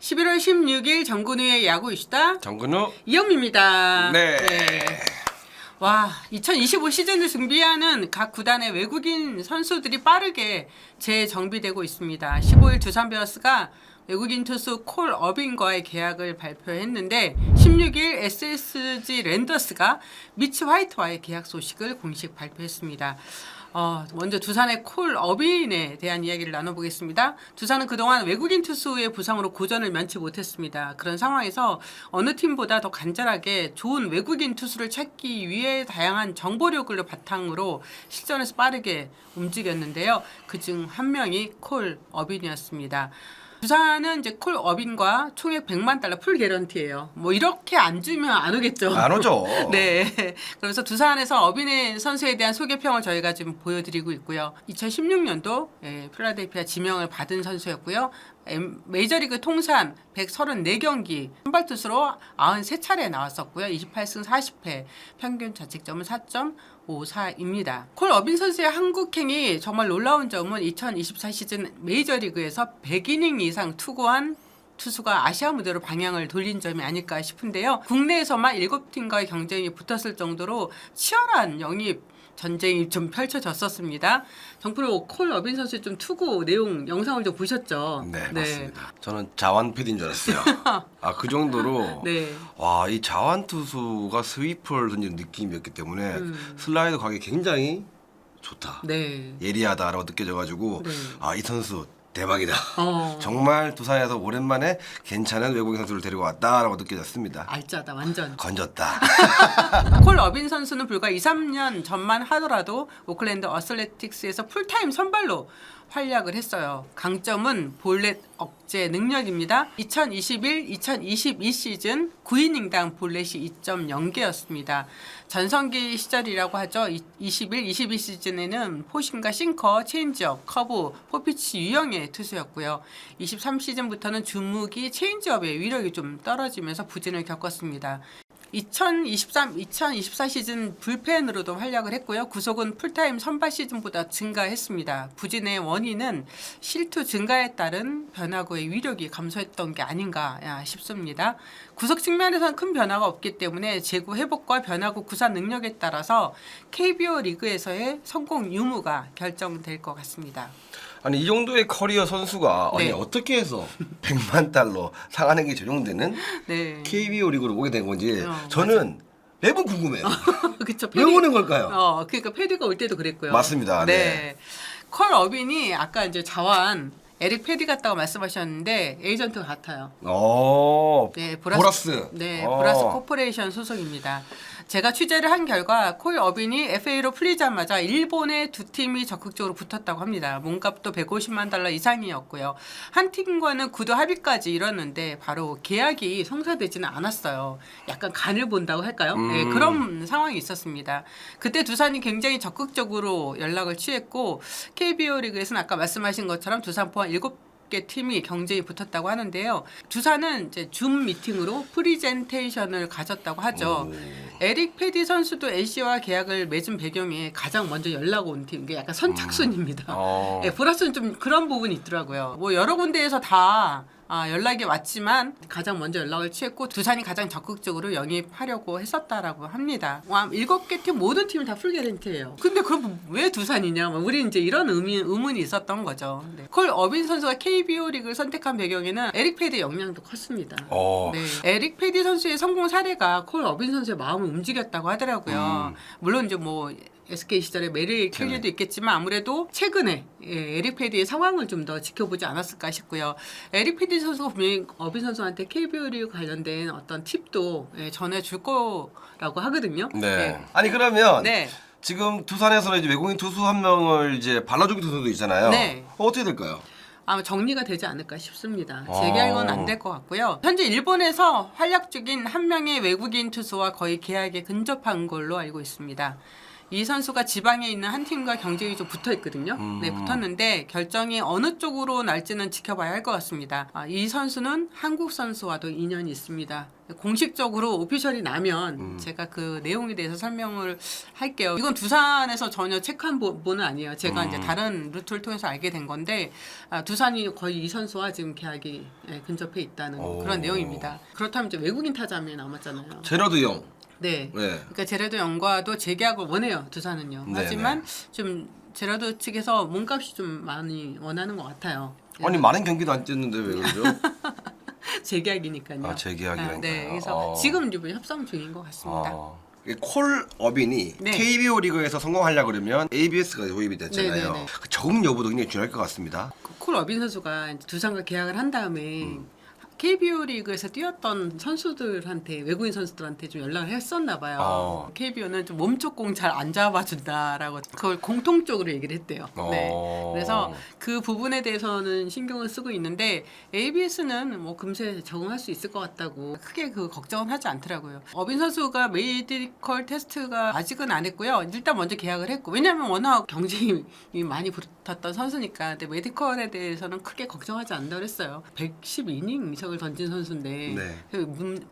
11월 16일 정근우의 야구 이슈다. 정근우 이영미입니다. 네. 와, 2025 시즌을 준비하는 각 구단의 외국인 선수들이 빠르게 재정비되고 있습니다. 15일 두산 베어스가 외국인 투수 콜 어빈과의 계약을 발표했는데 16일 SSG 랜더스가 미치 화이트와의 계약 소식을 공식 발표했습니다. 먼저 두산의 콜 어빈에 대한 이야기를 나눠보겠습니다. 두산은 그동안 외국인 투수의 부상으로 고전을 면치 못했습니다. 그런 상황에서 어느 팀보다 더 간절하게 좋은 외국인 투수를 찾기 위해 다양한 정보력을 바탕으로 실전에서 빠르게 움직였는데요. 그중 한 명이 콜 어빈이었습니다. 두산은 이제 콜 어빈과 총액 100만 달러 풀 개런티예요. 뭐 이렇게 안 주면 안 오겠죠. 안 오죠. 네. 그래서 두산에서 어빈의 선수에 대한 소개평을 저희가 지금 보여드리고 있고요. 2016년도 필라델피아 지명을 받은 선수였고요. 메이저리그 통산 134경기 선발 투수로 93차례 나왔었고요. 28승 40패, 평균 자책점은 4.54입니다. 콜 어빈 선수의 한국행이 정말 놀라운 점은 2024 시즌 메이저리그에서 100이닝 이상 투구한 투수가 아시아 무대로 방향을 돌린 점이 아닐까 싶은데요. 국내에서만 7팀과의 경쟁이 붙었을 정도로 치열한 영입 전쟁이 좀 펼쳐졌었습니다. 정프로 콜 어빈 선수의 좀 투구 내용 영상을 좀 보셨죠? 네, 맞습니다. 저는 자완 패드인 줄 알았어요. 그 정도로 네. 와, 이 자완 투수가 스위퍼를 던지는 느낌이었기 때문에 슬라이더 가기 굉장히 좋다. 네. 예리하다라고 느껴져가지고 네. 이 선수 대박이다. 어. 정말 두산에서 오랜만에 괜찮은 외국인 선수를 데리고 왔다라고 느껴졌습니다. 알짜다 완전. 건졌다. 콜 어빈 선수는 불과 2, 3년 전만 하더라도 오클랜드 어슬레틱스에서 풀타임 선발로 활약을 했어요. 강점은 볼넷 억제 능력입니다. 2021-2022 시즌 9이닝당 볼넷이 2.0개였습니다. 전성기 시절이라고 하죠. 21-22 시즌에는 포심과 싱커, 체인지업, 커브, 포피치 유형의 투수였고요. 23 시즌부터는 주무기, 체인지업의 위력이 좀 떨어지면서 부진을 겪었습니다. 2023-2024 시즌 불펜으로도 활약을 했고요. 구속은 풀타임 선발 시즌보다 증가했습니다. 부진의 원인은 실투 증가에 따른 변화구의 위력이 감소했던 게 아닌가 싶습니다. 구속 측면에서는 큰 변화가 없기 때문에 재구 회복과 변화구 구사 능력에 따라서 KBO 리그에서의 성공 유무가 결정될 것 같습니다. 아니 이 정도의 커리어 선수가 네. 어떻게 해서 100만 달러 상한액이 적용되는 네. KBO 리그로 오게 된 건지 저는 매번 궁금해요. 그쵸. 왜 오는 걸까요? 그러니까 패디가 올 때도 그랬고요. 맞습니다. 네. 콜 어빈이 아까 이제 자완 에릭 패디 같다고 말씀하셨는데 에이전트 같아요. 네, 보라스. 네, 보라스 코퍼레이션 소속입니다. 제가 취재를 한 결과 콜 어빈이 FA로 풀리자마자 일본의 두 팀이 적극적으로 붙었다고 합니다. 몸값도 150만 달러 이상이었고요. 한 팀과는 구두 합의까지 이뤘는데 바로 계약이 성사되지는 않았어요. 약간 간을 본다고 할까요? 네, 그런 상황이 있었습니다. 그때 두산이 굉장히 적극적으로 연락을 취했고 KBO 리그에서는 아까 말씀하신 것처럼 두산 포함 7개 팀이 경쟁이 붙었다고 하는데요. 두산은 이제 줌 미팅으로 프리젠테이션을 가졌다고 하죠. 에릭 패디 선수도 NC와 계약을 맺은 배경에 가장 먼저 연락 온 팀, 이게 약간 선착순입니다. 네, 보라스는 좀 그런 부분이 있더라고요. 뭐 여러 군데에서 다 연락이 왔지만 가장 먼저 연락을 취했고 두산이 가장 적극적으로 영입하려고 했었다라고 합니다. 7개 팀 모든 팀이 다 풀게런티예요. 근데 그럼 왜 두산이냐? 우리 이제 이런 의문이 있었던 거죠. 네. 콜 어빈 선수가 KBO 리그를 선택한 배경에는 에릭 패디의 역량도 컸습니다. 네. 에릭 패디 선수의 성공 사례가 콜 어빈 선수의 마음을 움직였다고 하더라고요. 물론 이제 뭐 SK 시절에 메릴 켈리도 있겠지만 아무래도 최근에 에릭 패디의 상황을 좀 더 지켜보지 않았을까 싶고요. 에릭 패디 선수가 분명히 어빈 선수한테 KBO 리그 관련된 어떤 팁도 전해줄 거라고 하거든요. 네. 아니 그러면 네. 지금 두산에서는 이제 외국인 투수 한 명을 이제 발라주기 투수도 있잖아요. 네. 어떻게 될까요? 아마 정리가 되지 않을까 싶습니다. 재계약은 안 될 것 같고요. 현재 일본에서 활약 중인 한 명의 외국인 투수와 거의 계약에 근접한 걸로 알고 있습니다. 이 선수가 지방에 있는 한 팀과 경쟁이 좀 붙어 있거든요. 네, 붙었는데 결정이 어느 쪽으로 날지는 지켜봐야 할 것 같습니다. 이 선수는 한국 선수와도 인연이 있습니다. 공식적으로 오피셜이 나면 제가 그 내용에 대해서 설명을 할게요. 이건 두산에서 전혀 체크한 부분은 아니에요. 제가 이제 다른 루트를 통해서 알게 된 건데 두산이 거의 이 선수와 지금 계약이 근접해 있다는 그런 내용입니다. 그렇다면 이제 외국인 타자 한 명이 남았잖아요. 제라드 영. 네. 네. 그러니까 제라드 영과도 재계약을 원해요. 두산은요. 네, 하지만 좀 제라드 측에서 몸값이 좀 많이 원하는 것 같아요. 아니 많은 경기도 안 뛰었는데 왜 그러죠? 재계약이니까요. 재계약이니까요. 네. 그래서 지금 이번 협상 중인 것 같습니다. 콜 어빈이 네. KBO 리그에서 성공하려고 그러면 ABS가 도입이 됐잖아요. 네네네. 그 적응 여부도 굉장히 중요할 것 같습니다. 콜 어빈 선수가 이제 두산과 계약을 한 다음에 KBO 리그에서 뛰었던 선수들한테 외국인 선수들한테 좀 연락을 했었나 봐요. KBO는 좀 몸쪽 공 잘 안 잡아준다라고 그걸 공통적으로 얘기를 했대요. 네. 그래서 그 부분에 대해서는 신경을 쓰고 있는데 ABS는 뭐 금세 적응할 수 있을 것 같다고 크게 그 걱정은 하지 않더라고요. 어빈 선수가 메디컬 테스트가 아직은 안 했고요. 일단 먼저 계약을 했고 왜냐하면 워낙 경쟁이 많이 붙었던 선수니까 근데 메디컬에 대해서는 크게 걱정하지 않는다고 했어요. 112이닝 이상을 던진 선수인데 네.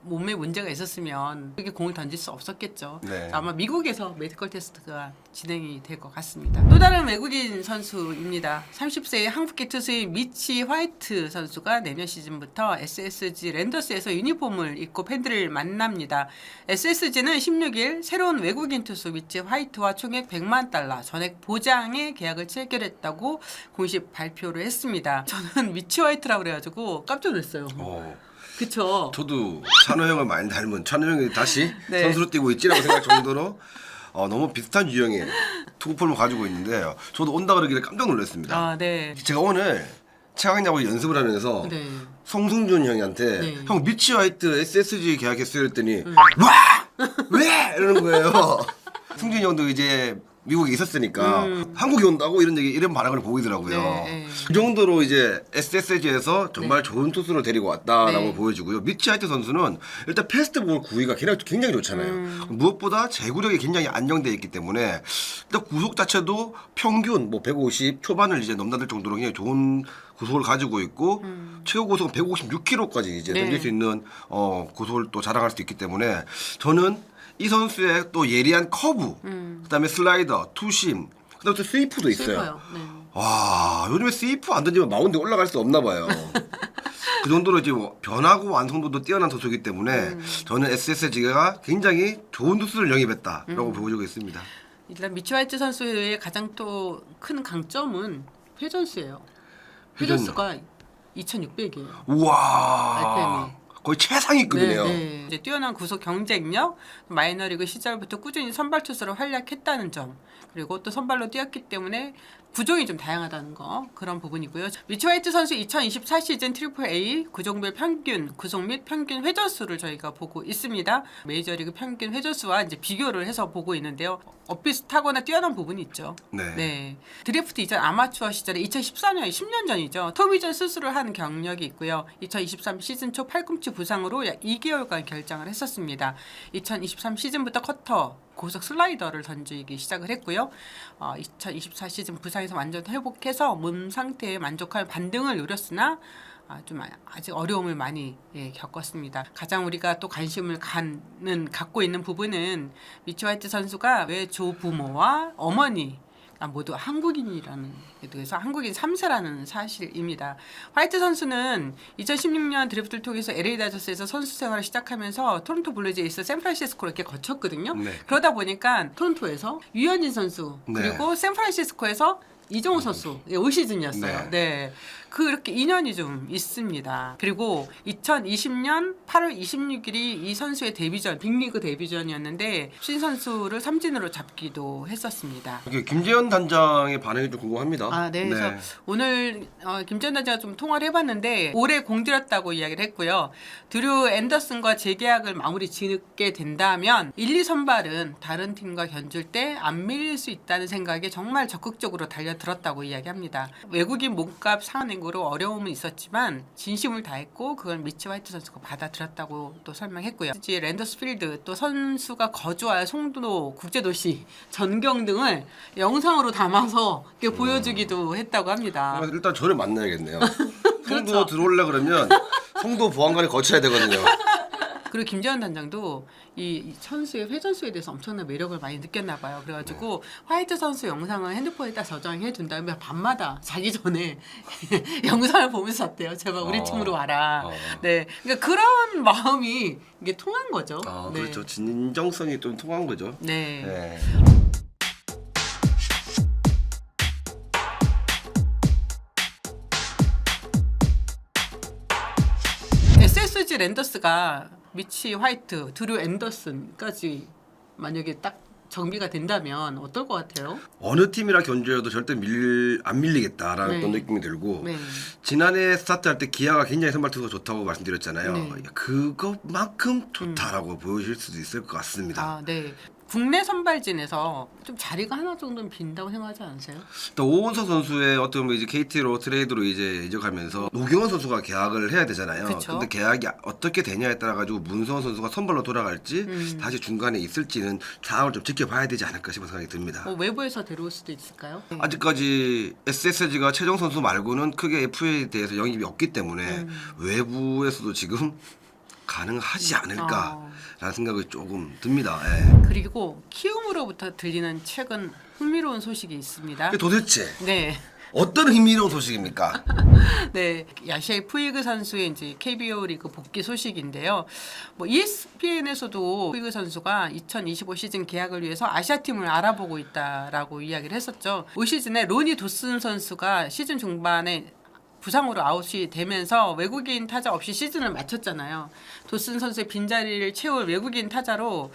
몸에 문제가 있었으면 그렇게 공을 던질 수 없었겠죠. 네. 아마 미국에서 메디컬 테스트가 진행이 될 것 같습니다. 또 다른 외국인 선수입니다. 30세의 한국계 투수인 미치 화이트 선수가 내년 시즌부터 SSG 랜더스에서 유니폼을 입고 팬들을 만납니다. SSG는 16일 새로운 외국인 투수 미치 화이트와 총액 100만 달러 전액 보장의 계약을 체결했다고 공식 발표를 했습니다. 저는 미치 화이트라고 그래가지고 깜짝 놀랐어요. 그쵸? 저도 찬호 형을 많이 닮은 찬호 형이 다시 네. 선수로 뛰고 있지라고 생각할 정도로 너무 비슷한 유형의 투구폼을 가지고 있는데 저도 온다 그러길래 깜짝 놀랐습니다. 네. 제가 오늘 최강야구 연습을 하면서 네. 송승준 형한테 네. 형 미치 화이트 SSG 계약했어요 했더니 와! 왜! 이러는 거예요. 승준이 형도 이제 미국에 있었으니까 한국에 온다고 이런 반응을 보이더라고요. 네. 그 정도로 이제 SSG에서 정말 좋은 투수를 데리고 왔다라고 네. 보여지고요. 미치 화이트 선수는 일단 패스트볼 구위가 굉장히 좋잖아요. 무엇보다 제구력이 굉장히 안정되어 있기 때문에 일단 구속 자체도 평균 뭐 150 초반을 이제 넘나들 정도로 굉장히 좋은 구속을 가지고 있고 최고 구속은 156km까지 이제 네. 던질 수 있는 구속을 또 자랑할 수 있기 때문에 저는 이 선수의 또 예리한 커브, 그다음에 슬라이더, 투심, 그다음에 또 스위프도 있어요. 슬퍼요. 네. 와, 요즘에 스위프 안 던지면 마운드에 올라갈 수 없나 봐요. 그 정도로 이제 뭐 변화구 완성도도 뛰어난 투수이기 때문에 저는 SSG가 굉장히 좋은 투수를 영입했다라고 보여주고 있습니다. 일단 미치 화이트 선수의 가장 또 큰 강점은 회전수예요. 회전. 회전수가 2,600이에요. 우와. RPM이. 거의 최상위급이네요. 네. 이제 뛰어난 구속 경쟁력, 마이너리그 시절부터 꾸준히 선발 투수로 활약했다는 점, 그리고 또 선발로 뛰었기 때문에 구종이 좀 다양하다는 거 그런 부분이고요. 미치 화이트 선수 2024 시즌 트리플 A 구종별 평균 구속 및 평균 회전수를 저희가 보고 있습니다. 메이저리그 평균 회전수와 이제 비교를 해서 보고 있는데요. 엇비슷하거나 뛰어난 부분이 있죠. 네. 드래프트 이전 아마추어 시절에 2014년 10년 전이죠. 토미전 수술을 한 경력이 있고요. 2023 시즌 초 팔꿈치 부상으로 약 2개월간 결장을 했었습니다. 2023 시즌부터 커터 고속 슬라이더를 던지기 시작을 했고요. 2024 시즌 부상에서 완전 회복해서 몸 상태에 만족할 반등을 노렸으나 좀 아직 어려움을 많이 겪었습니다. 가장 우리가 또 관심을 갖고 있는 부분은 미치 화이트 선수가 왜 조부모와 어머니 모두 한국인이라는 그래서 한국인 3세라는 사실입니다. 화이트 선수는 2016년 드래프트를 통해서 LA 다저스에서 선수 생활을 시작하면서 토론토 블루제이스, 샌프란시스코를 이렇게 거쳤거든요. 네. 그러다 보니까 토론토에서 유현진 선수 그리고 샌프란시스코에서 이정우 선수 올 시즌이었어요. 네. 그렇게 인연이 좀 있습니다. 그리고 2020년 8월 26일이 이 선수의 데뷔전, 빅리그 데뷔전이었는데 신 선수를 삼진으로 잡기도 했었습니다. 김재현 단장의 반응이 좀 궁금합니다. 네. 그래서 오늘 김재현 단장과 좀 통화를 해봤는데 올해 공들였다고 이야기를 했고요. 드류 앤더슨과 재계약을 마무리 짓게 된다면 1, 2선발은 다른 팀과 견줄 때 안 밀릴 수 있다는 생각에 정말 적극적으로 달렸다. 들었다고 이야기합니다. 외국인 몸값 상한행으로 어려움은 있었지만 진심을 다했고 그걸 미치 화이트 선수가 받아들였다고 또 설명했고요. 랜더스필드 또 선수가 거주할 송도 국제도시 전경 등을 영상으로 담아서 이렇게 보여주기도 했다고 합니다. 일단 저를 만나야겠네요. 그렇죠. 송도 들어오려 그러면 송도 보안관을 거쳐야 되거든요. 그리고 김재현 단장도 이 선수의 회전수에 대해서 엄청난 매력을 많이 느꼈나 봐요. 그래가지고 화이트 선수 영상을 핸드폰에다 저장해 둔 다음에 밤마다 자기 전에 영상을 보면서 잤대요. 제발 우리 팀으로 와라. 네, 그러니까 그런 마음이 이게 통한 거죠. 네. 그렇죠. 진정성이 좀 통한 거죠. 네. 네. SSG 랜더스가 미치 화이트, 드류 앤더슨까지 만약에 딱 정비가 된다면 어떨 것 같아요? 어느 팀이랑 견주해도 절대 안 밀리겠다라는 네. 어떤 느낌이 들고 네. 지난해 스타트할 때 기아가 굉장히 선발 투수가 좋다고 말씀드렸잖아요. 네. 그것만큼 좋다라고 보여질 수도 있을 것 같습니다. 아, 네. 국내 선발진에서 좀 자리가 하나 정도는 빈다고 생각하지 않으세요? 또 오원석 선수의 어떤 이제 KT로 트레이드로 이제 이적하면서 노경원 선수가 계약을 해야 되잖아요. 그쵸. 근데 계약이 어떻게 되냐에 따라 가지고 문성원 선수가 선발로 돌아갈지 다시 중간에 있을지는 상황을 좀 지켜봐야 되지 않을까 싶은 생각이 듭니다. 외부에서 데려올 수도 있을까요? 아직까지 SSG가 최정 선수 말고는 크게 FA에 대해서 영입이 없기 때문에 외부에서도 지금 가능하지 않을까라는 생각이 조금 듭니다. 예. 그리고 키움으로부터 들리는 최근 흥미로운 소식이 있습니다. 근데 도대체 네. 어떤 흥미로운 소식입니까? 네, 야시아이 푸이그 선수의 이제 KBO 리그 복귀 소식인데요. 뭐 ESPN에서도 푸이그 선수가 2025 시즌 계약을 위해서 아시아 팀을 알아보고 있다라고 이야기를 했었죠. 올 시즌에 로니 도슨 선수가 시즌 중반에 부상으로 아웃이 되면서 외국인 타자 없이 시즌을 마쳤잖아요. 도슨 선수의 빈자리를 채울 외국인 타자로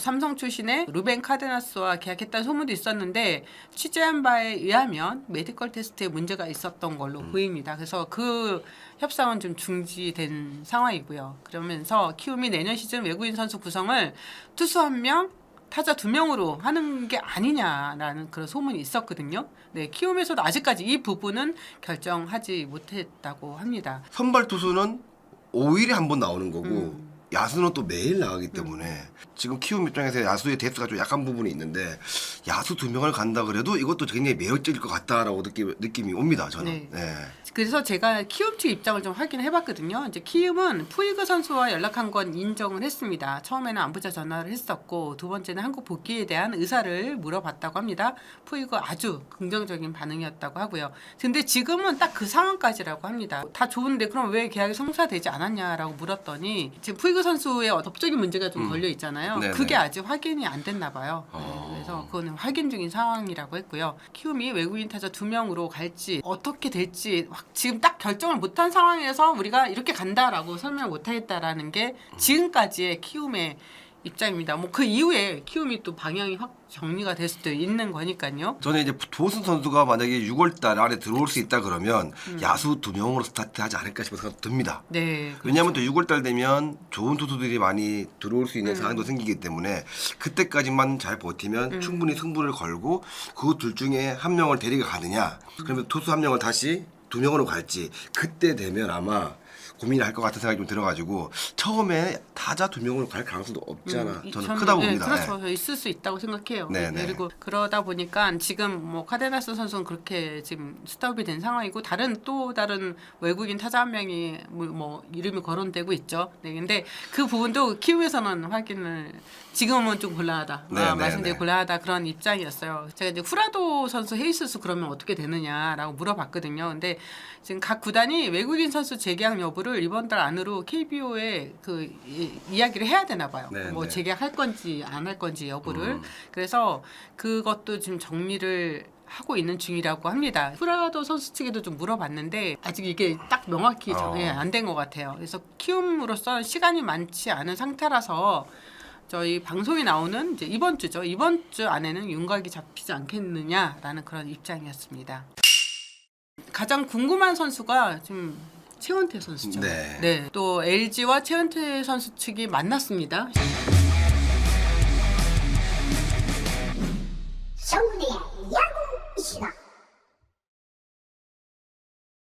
삼성 출신의 루벤 카데나스와 계약했다는 소문도 있었는데 취재한 바에 의하면 메디컬 테스트에 문제가 있었던 걸로 보입니다. 그래서 그 협상은 좀 중지된 상황이고요. 그러면서 키움이 내년 시즌 외국인 선수 구성을 투수 1명, 타자 2명으로 하는 게 아니냐라는 그런 소문이 있었거든요. 네, 키움에서도 아직까지 이 부분은 결정하지 못했다고 합니다. 선발 투수는 5일에 한 번 나오는 거고 야수는 또 매일 나가기 때문에 지금 키움 입장에서 야수의 데스가 좀 약한 부분이 있는데 야수 2명을 간다 그래도 이것도 굉장히 매력적일 것 같다라고 느낌이 옵니다. 저는. 네. 네. 그래서 제가 키움 측 입장을 좀 확인해봤거든요. 이제 키움은 푸이그 선수와 연락한 건 인정을 했습니다. 처음에는 안부자 전화를 했었고 두 번째는 한국 복귀에 대한 의사를 물어봤다고 합니다. 푸이그 아주 긍정적인 반응이었다고 하고요. 근데 지금은 딱 그 상황까지라고 합니다. 다 좋은데 그럼 왜 계약이 성사되지 않았냐라고 물었더니 지금 푸이그 선수의 법적인 문제가 좀 걸려 있잖아요. 네네. 그게 아직 확인이 안 됐나 봐요. 네, 그래서 그거는 확인 중인 상황이라고 했고요. 키움이 외국인 타자 2명으로 갈지 어떻게 될지 지금 딱 결정을 못한 상황에서 우리가 이렇게 간다라고 설명을 못하겠다라는 게 지금까지의 키움의 입장입니다. 뭐 그 이후에 키움이 또 방향이 확 정리가 될 수도 있는 거니까요. 저는 이제 도슨 선수가 만약에 6월달 안에 들어올 수 있다 그러면 야수 2명으로 스타트하지 않을까 싶은 생각이 듭니다. 네. 왜냐하면 또 6월달 되면 좋은 투수들이 많이 들어올 수 있는 상황도 생기기 때문에 그때까지만 잘 버티면 충분히 승부를 걸고 그 둘 중에 한 명을 데리고 가느냐 그러면 투수 한 명을 다시 2명으로 갈지 그때 되면 아마 고민을 할 것 같은 생각이 좀 들어가지고 처음에 타자 2명으로 갈 가능성도 없지 않아 저는 크다고 봅니다. 그렇죠. 있을 수 있다고 생각해요. 네, 네. 그리고 그러다 보니까 지금 뭐 카데나스 선수는 그렇게 지금 스톱이 된 상황이고 다른 외국인 타자 한 명이 뭐 이름이 거론되고 있죠. 네, 근데 그 부분도 키움에서는 확인을 지금은 좀 곤란하다. 네, 네, 말씀드린 네. 곤란하다 그런 입장이었어요. 제가 이제 후라도 선수 헤이스스 그러면 어떻게 되느냐라고 물어봤거든요. 근데 지금 각 구단이 외국인 선수 재계약 여부를 이번 달 안으로 KBO에 그 이야기를 해야 되나 봐요. 네, 뭐 네. 재계약할 건지 안 할 건지 여부를. 그래서 그것도 지금 정리를 하고 있는 중이라고 합니다. 후라도 선수 측에도 좀 물어봤는데 아직 이게 딱 명확히 안 된 것 같아요. 그래서 키움으로서 시간이 많지 않은 상태라서 저희 방송에 나오는 이제 이번 주죠. 이번 주 안에는 윤곽이 잡히지 않겠느냐라는 그런 입장이었습니다. 가장 궁금한 선수가 지금 최원태 선수죠. 네. 네. 또 LG와 최원태 선수 측이 만났습니다. 정리의 야구 시간.